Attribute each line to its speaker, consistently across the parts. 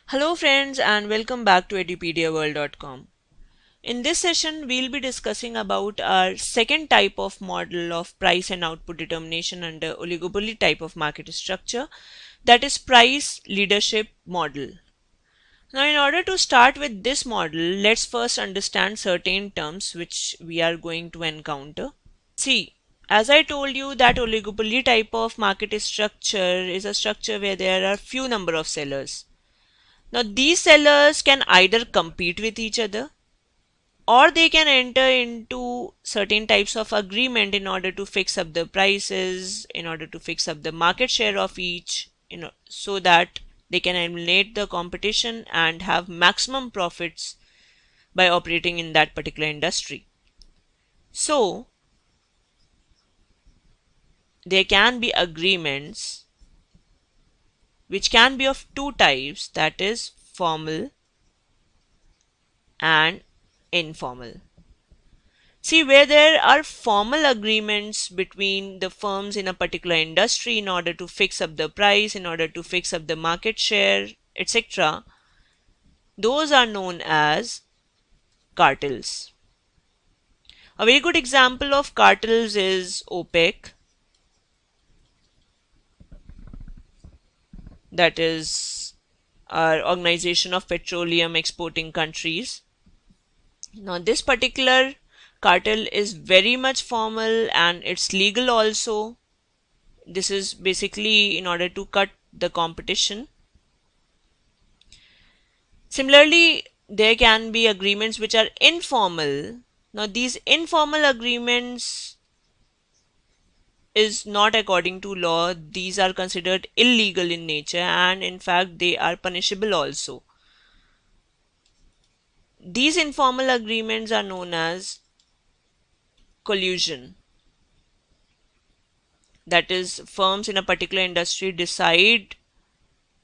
Speaker 1: Hello friends and welcome back to edupediaworld.com. In this session, we'll be discussing about our second type of model of price and output determination under oligopoly type of market structure, that is price leadership model. Now, in order to start with this model, let's first understand certain terms which we are going to encounter. See, as I told you that oligopoly type of market structure is a structure where there are few number of sellers. Now, these sellers can either compete with each other or they can enter into certain types of agreement in order to fix up the prices, in order to fix up the market share of each, so that they can eliminate the competition and have maximum profits by operating in that particular industry. So, there can be agreements which can be of two types, that is formal and informal. See, where there are formal agreements between the firms in a particular industry in order to fix up the price, in order to fix up the market share, etc., those are known as cartels. A very good example of cartels is OPEC, that is our Organization of Petroleum Exporting Countries. Now, this particular cartel is very much formal and it's legal also. This is basically in order to cut the competition. Similarly, there can be agreements which are informal. Now, these informal agreements is not according to law. These are considered illegal in nature and in fact they are punishable also. These informal agreements are known as collusion. That is, firms in a particular industry decide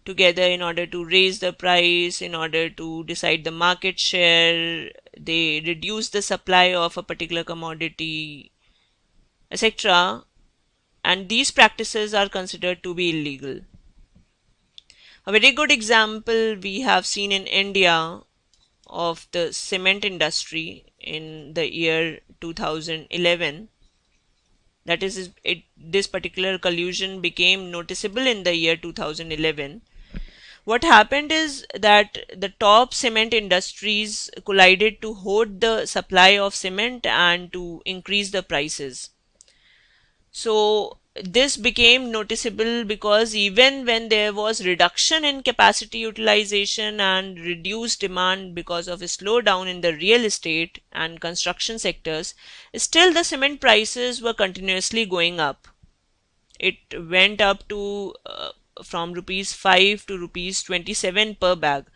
Speaker 1: together in order to raise the price, in order to decide the market share, they reduce the supply of a particular commodity, etc. And these practices are considered to be illegal. A very good example we have seen in India of the cement industry in the year 2011. That is, this particular collusion became noticeable in the year 2011. What happened is that the top cement industries collided to hoard the supply of cement and to increase the prices. So this became noticeable because even when there was reduction in capacity utilization and reduced demand because of a slowdown in the real estate and construction sectors, still the cement prices were continuously going up. It went up to from rupees 5 to rupees 27 per bag.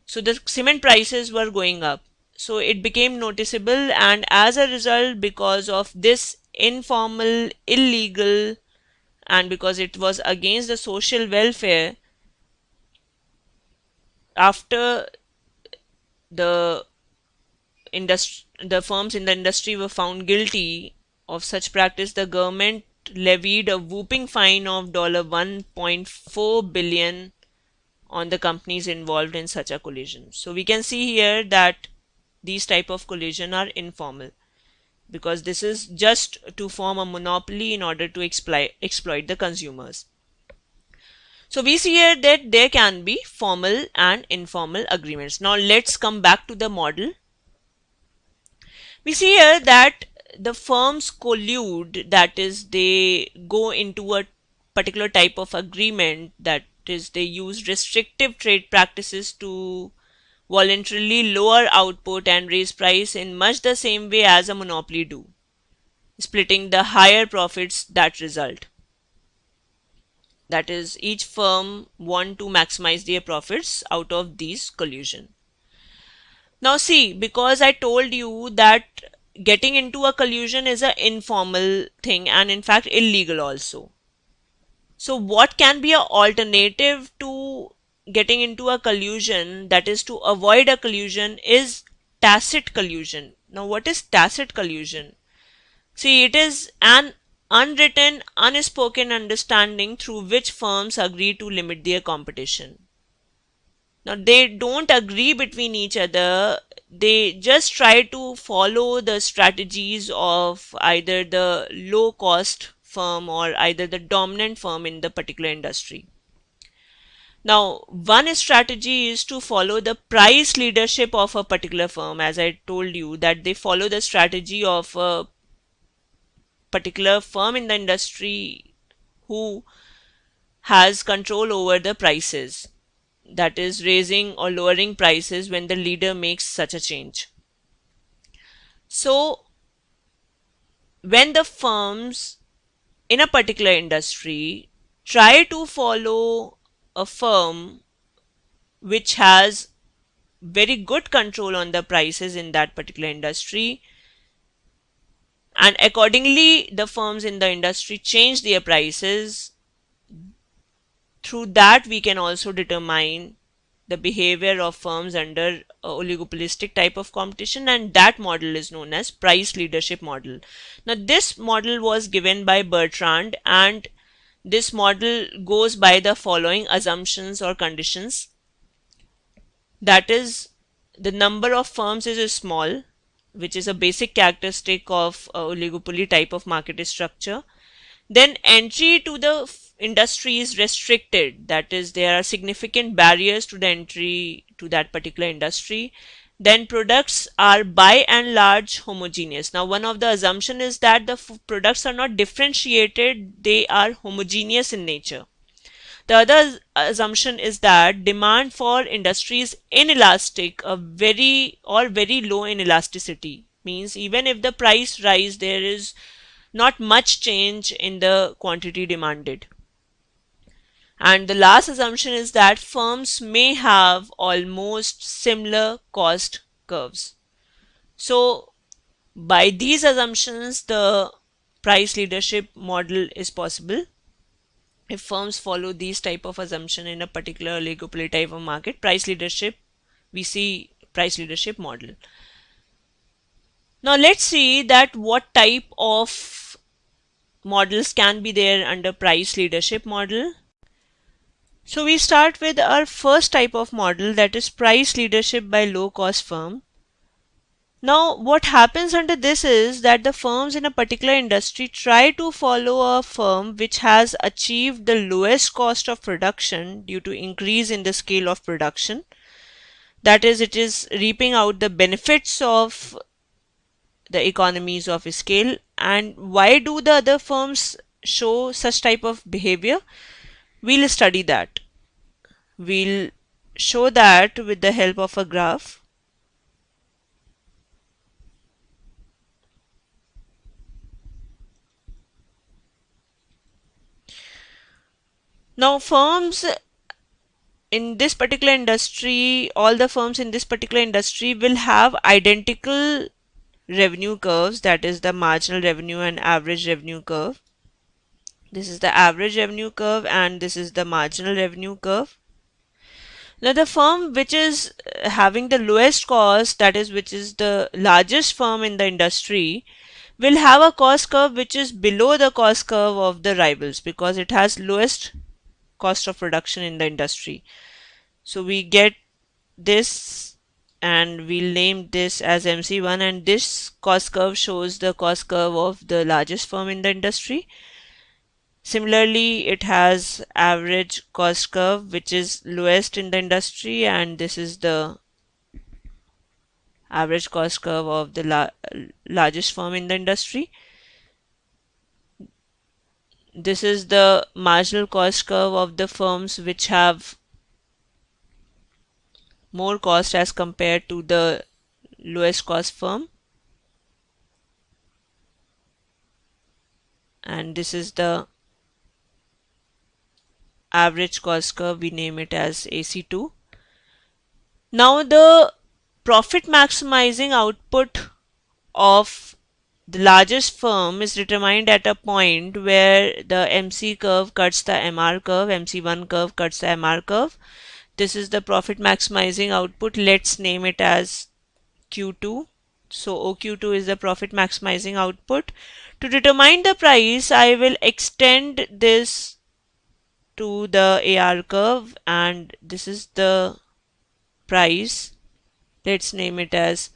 Speaker 1: So the cement prices were going up. So it became noticeable, and as a result, because of this informal, illegal, and because it was against the social welfare, after the the firms in the industry were found guilty of such practice, the government levied a whooping fine of $1.4 billion on the companies involved in such a collision. So we can see here that these type of collision are informal because this is just to form a monopoly in order to exploit the consumers. So we see here that there can be formal and informal agreements. Now let's come back to the model. We see here that the firms collude, that is, they go into a particular type of agreement, that is, they use restrictive trade practices to voluntarily lower output and raise price in much the same way as a monopoly do, splitting the higher profits that result. That is, each firm want to maximize their profits out of these collusion. Now see, because I told you that getting into a collusion is an informal thing and in fact illegal also. So what can be an alternative to getting into a collusion, that is to avoid a collusion, is tacit collusion. Now what is tacit collusion? See, it is an unwritten, unspoken understanding through which firms agree to limit their competition. Now, they don't agree between each other. They just try to follow the strategies of either the low cost firm or either the dominant firm in the particular industry. Now, one strategy is to follow the price leadership of a particular firm. As I told you, that they follow the strategy of a particular firm in the industry who has control over the prices, that is, raising or lowering prices when the leader makes such a change. So, when the firms in a particular industry try to follow a firm which has very good control on the prices in that particular industry, and accordingly the firms in the industry change their prices, through that we can also determine the behavior of firms under a oligopolistic type of competition, and that model is known as price leadership model. Now this model was given by Bertrand, and this model goes by the following assumptions or conditions. That is, the number of firms is small, which is a basic characteristic of a oligopoly type of market structure. Then entry to the industry is restricted, that is, there are significant barriers to the entry to that particular industry. Then products are by and large homogeneous. Now one of the assumption is that the products are not differentiated, they are homogeneous in nature. The other assumption is that demand for industry is inelastic, a very or very low in elasticity, means even if the price rise, there is not much change in the quantity demanded. And the last assumption is that firms may have almost similar cost curves. So by these assumptions, the price leadership model is possible. If firms follow these type of assumption in a particular oligopoly type of market, price leadership, we see price leadership model. Now let's see that what type of models can be there under price leadership model. So we start with our first type of model, that is price leadership by low cost firm. Now what happens under this is that the firms in a particular industry try to follow a firm which has achieved the lowest cost of production due to increase in the scale of production. That is, it is reaping out the benefits of the economies of scale. And why do the other firms show such type of behavior? We'll study that. We'll show that with the help of a graph. Now firms in this particular industry, all the firms in this particular industry will have identical revenue curves, that is the marginal revenue and average revenue curve. This is the average revenue curve and this is the marginal revenue curve. Now the firm which is having the lowest cost, that is which is the largest firm in the industry, will have a cost curve which is below the cost curve of the rivals because it has lowest cost of production in the industry. So we get this and we'll name this as MC1, and this cost curve shows the cost curve of the largest firm in the industry. Similarly, it has average cost curve which is lowest in the industry, and this is the average cost curve of the largest firm in the industry. This is the marginal cost curve of the firms which have more cost as compared to the lowest cost firm. And this is the average cost curve, we name it as AC2. Now the profit maximizing output of the largest firm is determined at a point where the MC curve cuts the MR curve, MC1 curve cuts the MR curve. This is the profit maximizing output. Let's name it as Q2. So OQ2 is the profit maximizing output. To determine the price, I will extend this to the AR curve, and this is the price. Let's name it as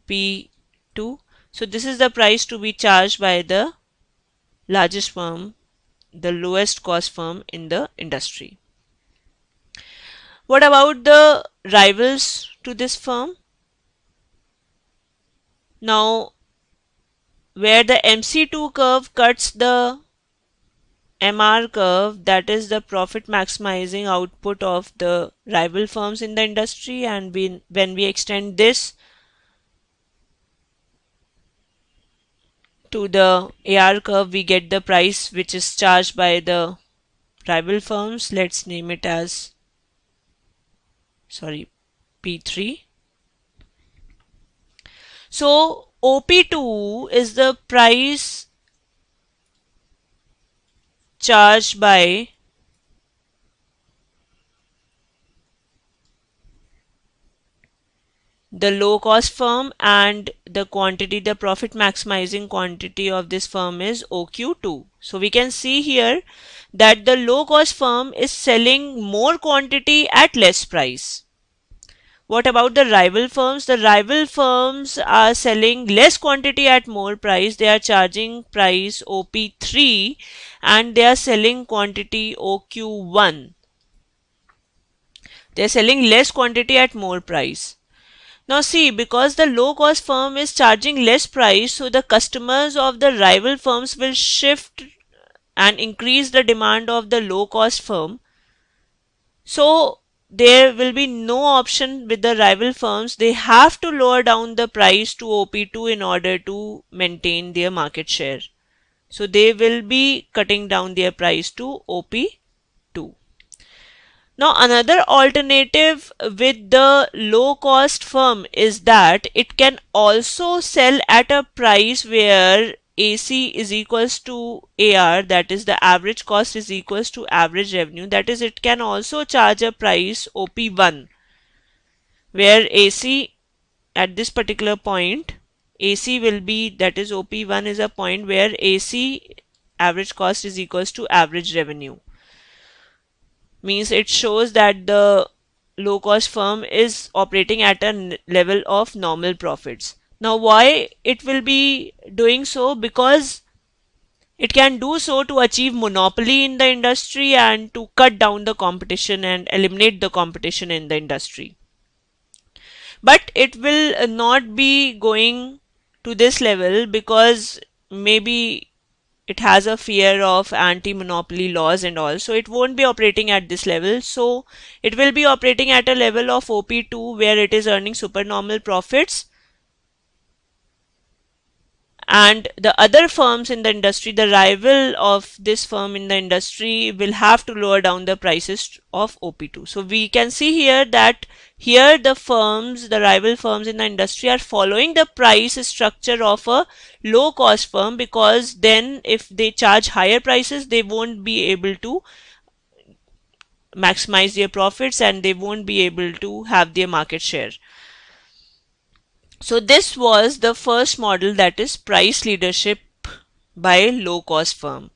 Speaker 1: P2. So this is the price to be charged by the largest firm, the lowest cost firm in the industry. What about the rivals to this firm? Now, where the MC2 curve cuts the MR curve, that is the profit maximizing output of the rival firms in the industry, and when we extend this to the AR curve, we get the price which is charged by the rival firms. Let's name it as, sorry, P3. So OP2 is the price charged by the low cost firm, and the quantity, the profit maximizing quantity of this firm is OQ2. So we can see here that the low cost firm is selling more quantity at less price. What about the rival firms? The rival firms are selling less quantity at more price. They are charging price OP3 and they are selling quantity OQ1. They are selling less quantity at more price. Now see, because the low cost firm is charging less price, so the customers of the rival firms will shift and increase the demand of the low cost firm. So there will be no option with the rival firms. They have to lower down the price to OP2 in order to maintain their market share. So they will be cutting down their price to OP2. Now another alternative with the low cost firm is that it can also sell at a price where AC is equals to AR, that is the average cost is equals to average revenue, that is it can also charge a price OP1 where AC at this particular point AC will be, that is OP1 is a point where AC average cost is equals to average revenue. Means it shows that the low cost firm is operating at a level of normal profits. Now why it will be doing so? Because it can do so to achieve monopoly in the industry and to cut down the competition and eliminate the competition in the industry. But it will not be going to this level because maybe it has a fear of anti-monopoly laws and all, so it won't be operating at this level. So it will be operating at a level of OP2 where it is earning supernormal profits, and the other firms in the industry, the rival of this firm in the industry, will have to lower down the prices of OP2. So we can see here that here the firms, the rival firms in the industry are following the price structure of a low cost firm, because then if they charge higher prices, they won't be able to maximize their profits and they won't be able to have their market share. So this was the first model, that is price leadership by low cost firm.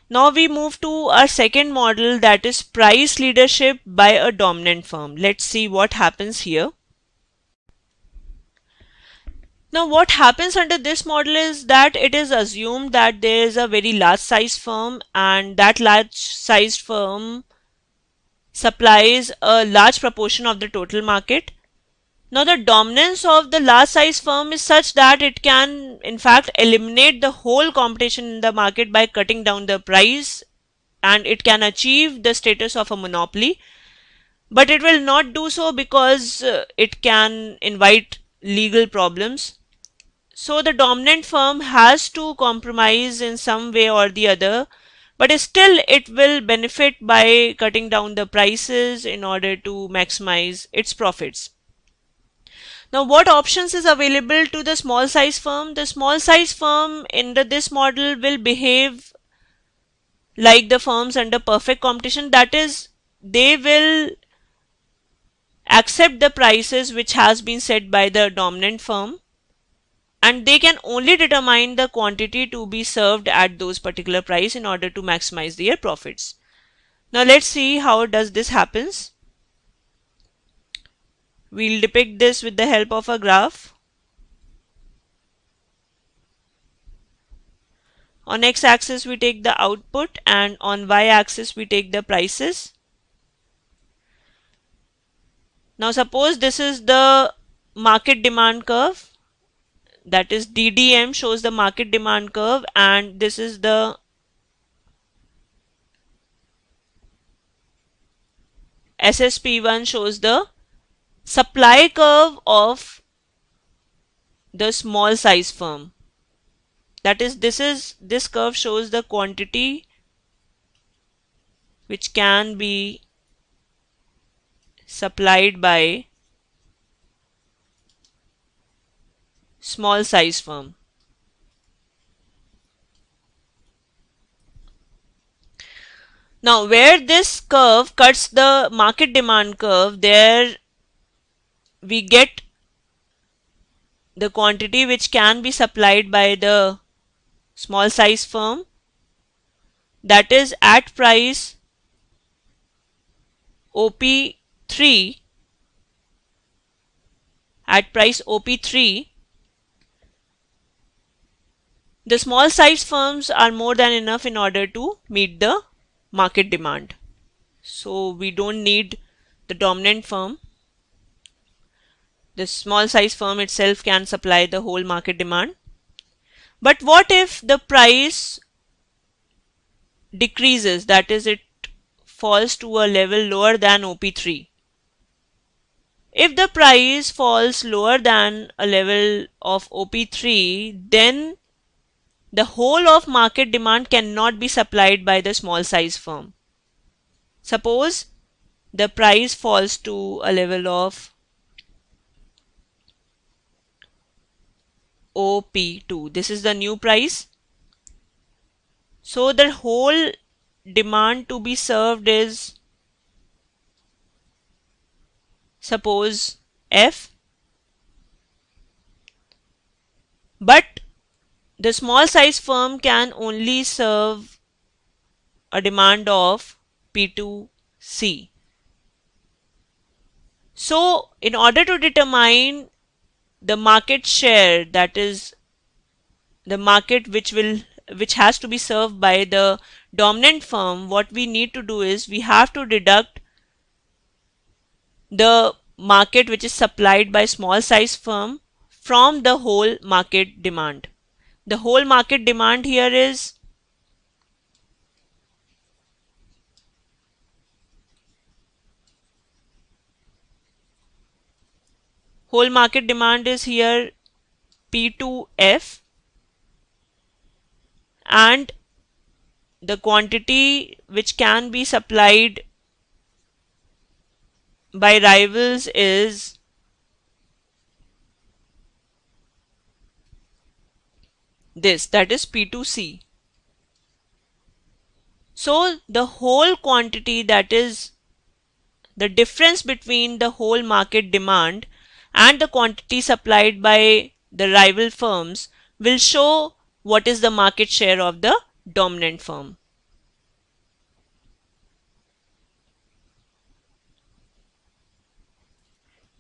Speaker 1: Now we move to our second model, that is price leadership by a dominant firm. Let's see what happens here. Now what happens under this model is that it is assumed that there is a very large size firm and that large sized firm supplies a large proportion of the total market. Now the dominance of the large size firm is such that it can in fact eliminate the whole competition in the market by cutting down the price, and it can achieve the status of a monopoly. But it will not do so because it can invite legal problems. So the dominant firm has to compromise in some way or the other, but still it will benefit by cutting down the prices in order to maximize its profits. Now what options is available to the small size firm? The small size firm under this model will behave like the firms under perfect competition, that is they will accept the prices which has been set by the dominant firm, and they can only determine the quantity to be served at those particular price in order to maximize their profits. Now let's see how does this happens. We'll depict this with the help of a graph. On x-axis we take the output and on y-axis we take the prices. Now suppose this is the market demand curve, that is DDM shows the market demand curve, and this is the SSP1 shows the supply curve of the small size firm. That is, this curve shows the quantity which can be supplied by small size firm. Now where this curve cuts the market demand curve, there we get the quantity which can be supplied by the small size firm, that is at price OP3, at price OP3 the small size firms are more than enough in order to meet the market demand. So we don't need the dominant firm. The small size firm itself can supply the whole market demand. But what if the price decreases, that is, it falls to a level lower than OP3? If the price falls lower than a level of OP3, then the whole of market demand cannot be supplied by the small size firm. Suppose the price falls to a level of OP2. This is the new price. So the whole demand to be served is, suppose, F. But the small size firm can only serve a demand of P2C. So in order to determine the market share, that is the market which has to be served by the dominant firm, what we need to do is we have to deduct the market which is supplied by small size firm from the whole market demand. The whole market demand here is here P2F, and the quantity which can be supplied by rivals is this, that is P2C. So the whole quantity, that is the difference between the whole market demand and the quantity supplied by the rival firms, will show what is the market share of the dominant firm.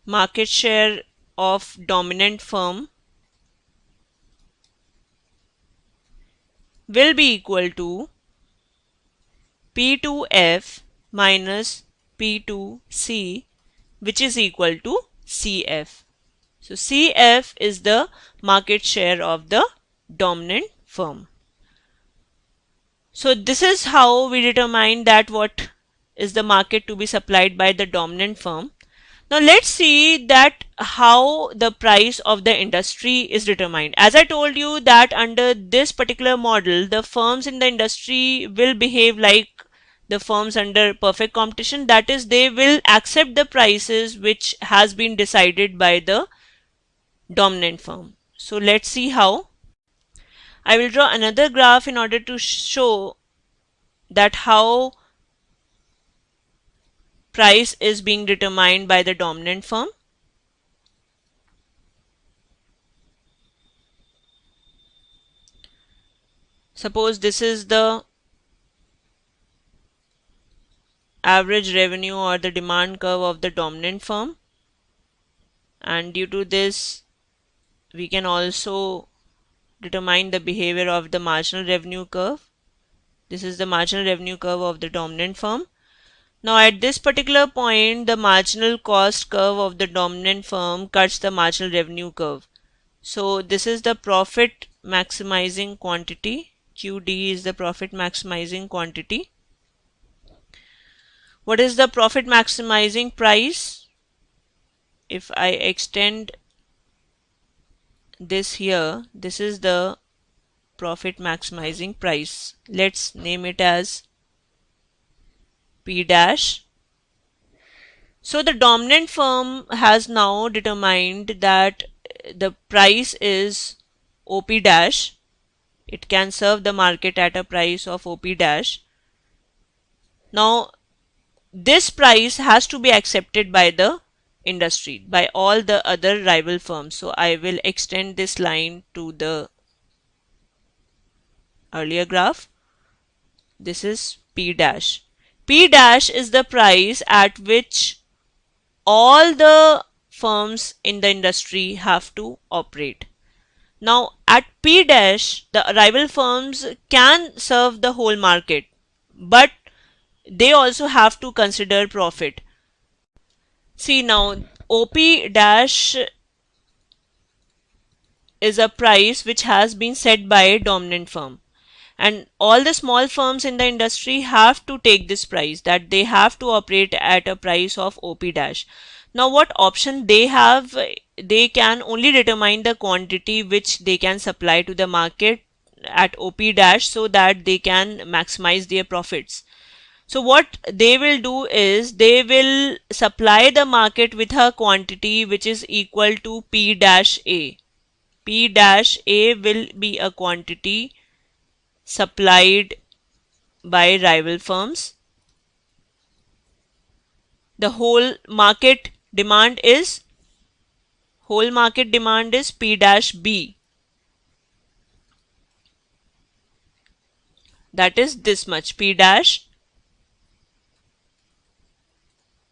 Speaker 1: Market share of dominant firm will be equal to P2F minus P2C, which is equal to CF. So CF is the market share of the dominant firm. So this is how we determine that what is the market to be supplied by the dominant firm. Now let's see that how the price of the industry is determined. As I told you that under this particular model, the firms in the industry will behave like the firms under perfect competition. That is, they will accept the prices which has been decided by the dominant firm. So let's see how. I will draw another graph in order to show that how price is being determined by the dominant firm. Suppose this is the average revenue or the demand curve of the dominant firm. and due to this we can also determine the behavior of the marginal revenue curve. This is the marginal revenue curve of the dominant firm. Now at this particular point, the marginal cost curve of the dominant firm cuts the marginal revenue curve. So this is the profit maximizing quantity. QD is the profit maximizing quantity. What is the profit maximizing price? If I extend this here, this is the profit maximizing price. Let's name it as P dash. So the dominant firm has now determined that the price is OP dash. It can serve the market at a price of OP dash. Now this price has to be accepted by the industry, by all the other rival firms. So I will extend this line to the earlier graph. This is P dash. P dash is the price at which all the firms in the industry have to operate. Now at P dash, the rival firms can serve the whole market, but they also have to consider profit. See now, OP dash is a price which has been set by a dominant firm, and all the small firms in the industry have to take this price, that they have to operate at a price of OP dash. Now what option they have? They can only determine the quantity which they can supply to the market at OP dash so that they can maximize their profits. So what they will do is they will supply the market with a quantity which is equal to P dash A. P dash A will be a quantity supplied by rival firms. The whole market demand is P dash B. That is this much, P dash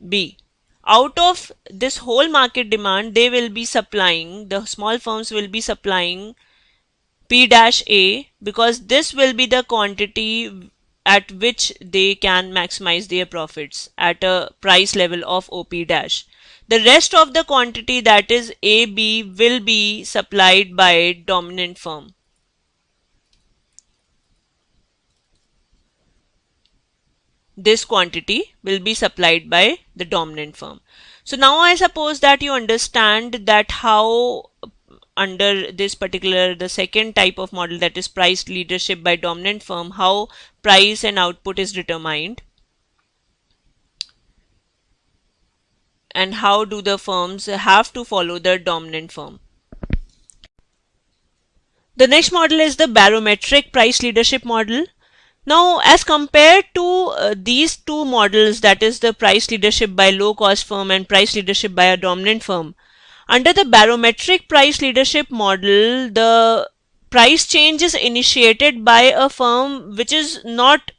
Speaker 1: B. Out of this whole market demand, they will be supplying, the small firms will be supplying P dash A, because this will be the quantity at which they can maximize their profits at a price level of OP dash. The rest of the quantity, that is AB, will be supplied by dominant firm. This quantity will be supplied by the dominant firm. So now I suppose that you understand that how under this particular, the second type of model, that is price leadership by dominant firm, how price and output is determined, and how do the firms have to follow the dominant firm. The next model is the barometric price leadership model. Now, as compared to these two models, that is the price leadership by low cost firm and price leadership by a dominant firm, under the barometric price leadership model, the price change is initiated by a firm which is not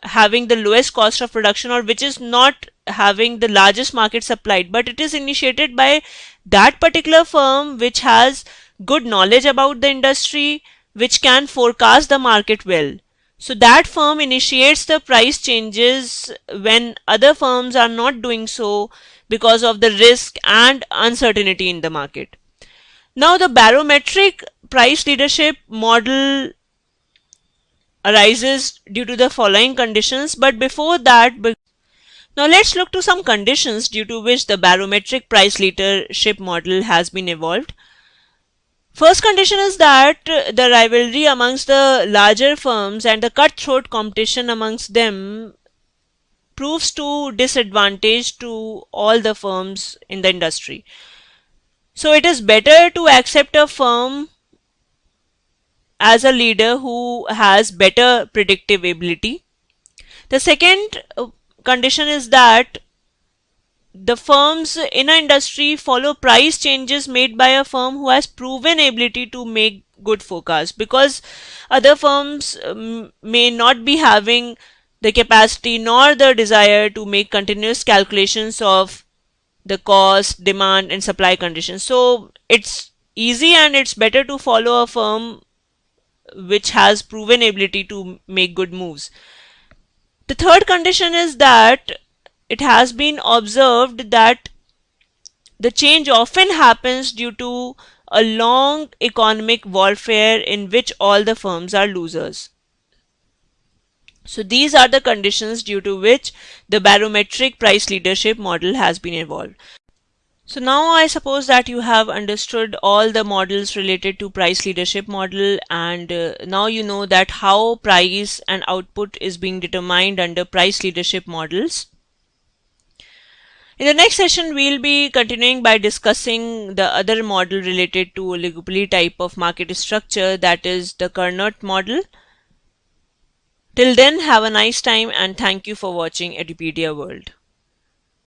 Speaker 1: having the lowest cost of production, or which is not having the largest market supplied, but it is initiated by that particular firm which has good knowledge about the industry, which can forecast the market well. So that firm initiates the price changes when other firms are not doing so because of the risk and uncertainty in the market. Now the barometric price leadership model arises due to the following conditions, but before that, now let's look to some conditions due to which the barometric price leadership model has been evolved. First condition is that the rivalry amongst the larger firms and the cutthroat competition amongst them proves to disadvantage to all the firms in the industry. So it is better to accept a firm as a leader who has better predictive ability. The second condition is that the firms in an industry follow price changes made by a firm who has proven ability to make good forecasts, because other firms may not be having the capacity nor the desire to make continuous calculations of the cost, demand, and supply conditions. So it's easy and it's better to follow a firm which has proven ability to make good moves. The third condition is that it has been observed that the change often happens due to a long economic warfare in which all the firms are losers. So these are the conditions due to which the barometric price leadership model has been evolved. So now I suppose that you have understood all the models related to price leadership model, and now you know that how price and output is being determined under price leadership models. In the next session, we'll be continuing by discussing the other model related to oligopoly type of market structure, that is the Carnot model. Till then, have a nice time and thank you for watching Edupedia World.